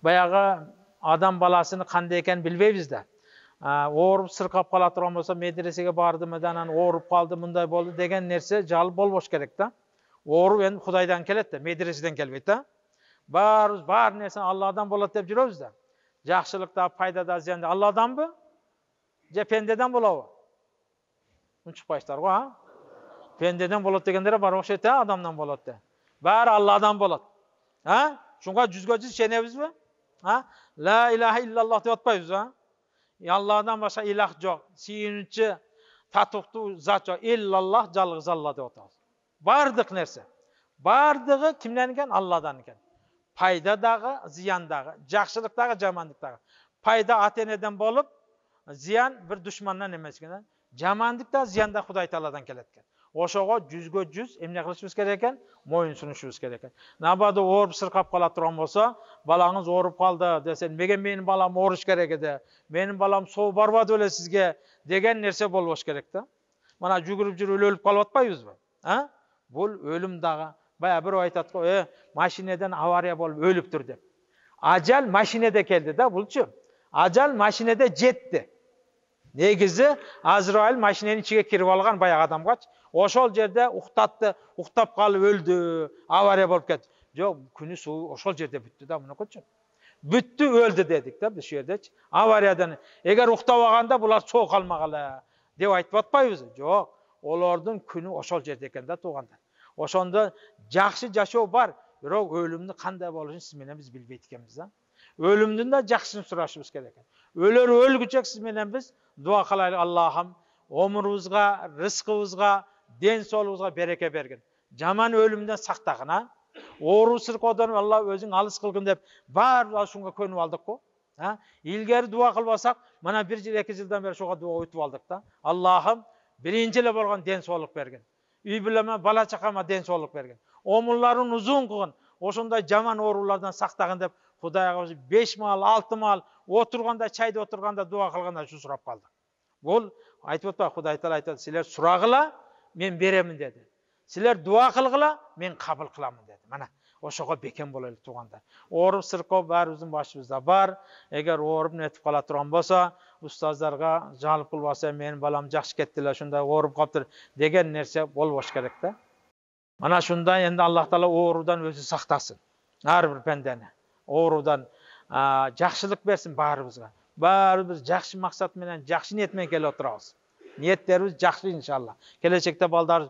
баягы адам баласыны кандай экенин билбейбиз да. Ооруп сыркап кала турган болсо, медресеге бардым, анан ооруп калды, мындай болду деген нерсе жалып болбош керек да. Ооруп эми Кудайдан келет да, медреседен келбейт да. Баарыбыз бар нерсе Алладан болот деп жүрөбүз да. Жакшылыкта, пайдада, зыянда Алладанбы? Же пендеден болобу? Унчукпайсыздар го, а? Пендеден болот дегендер бар окшойт, адамдан болот да. Баары Алладан болот. Шунга 100% ишенебизби? Ла илаха иллаллах деп атпайбызбы? Алладан башка илах жок, сүйүнүчү, татыктуу зат жок, иллаллах, жалгыз Алла деп атабыз. Бардык нерсе. Бардыгы кимден экен? Алладан экен. Пайда дагы, зыян дагы, жакшылык дагы, жамандык дагы. Пайда ата-энеден болуп, зыян бир душмандан эмес экен. Жамандык да, зыян да Кудай Тааладан келет экен. Ошого 100% эмне кылышыбыз керек экен? Моюн сунушубуз керек экен. Набады ооруп сыркап кала турган болсо, балаңыз ооруп калды десе, меге менин балам ооруш керек эди? Менин балам соо барбады беле сизге деген нерсе болбош керек да. Мана жүгүрүп жүрүп өлүп калып атпайбызбы? Бул өлүм дагы. Бая бирөө айтат го, машинеден авария болуп өлүптүр деп. Ажал машинеде келди да, булчу. Ажал машинеде жетти. Негизи Азраил машиненин ичиге кирип алган баягы адамгач, ошол жерде уктатты, уктап калып өлдү, авария болуп кетти. Жок, күнү суу ошол жерде бүттү да, мунукучу. Бүттү, өлдү дедик да биз жердечи. Авариядан. Эгер уктабаганда булар соо калмагыла деп айтып атпайбызбы? Жок, олордун күнү ошол жерде экен да, туугандар. Ошондо жакшы жашоо бар, бирок өлүмдүн кандай болушун сиз менен биз билбейт экенбиз да. Өлүмдүн да жакшысын сурашыбыз керек экен. Өлөр өлгүчө сиз менен биз дуа кылайлык, Аллахым омурубузга, рызкыбызга, ден соолугубузга береке бергин. Жаман өлүмдөн сактагын, Оору сыркоодон Алла өзүң алыс кылгын деп баары ушунга көнүп алдык го. Илгери дуа кылбасак, мана 1 жыл 2 жылдан бери ошого дуа өтүп алдык да. Аллахым биринчи эле болгон ден соолук бергин. Үй бүлөмө, бала чакама ден соолук бергин. Омурларын узун кылгын. Ошондой жаман оорулардан сактагын деп Кудайга 5 мал, 6 мал отурганда, чайда отурганда дуа кылганда ушу сурап калдык. Бул айтып атпайбы, Кудай Таала айтат, силер сурагыла, мен беремин деди. Силер дуа кылгыла, мен кабыл кыламын деди. Мана ошого бекем бололу туугандар. Ооруп сыркоо баарыбыздын башыбызда бар. Эгер ооруп нетип кала турган болсо, устаздарга жалып кылбаса, менин балам жакшы кетти эле, ушундай ооруп калыптыр деген нерсе болбош керек да. Мана шундай энди Аллах Таала оорудан өзү сактасын. Ар бир пендени оорудан жакшылык берсин баарыбызга. Баарыбыз жакшы максат менен, жакшы ниет менен келип отурабыз. Ниеттерибиз жакшы иншалла. Келечекте балдар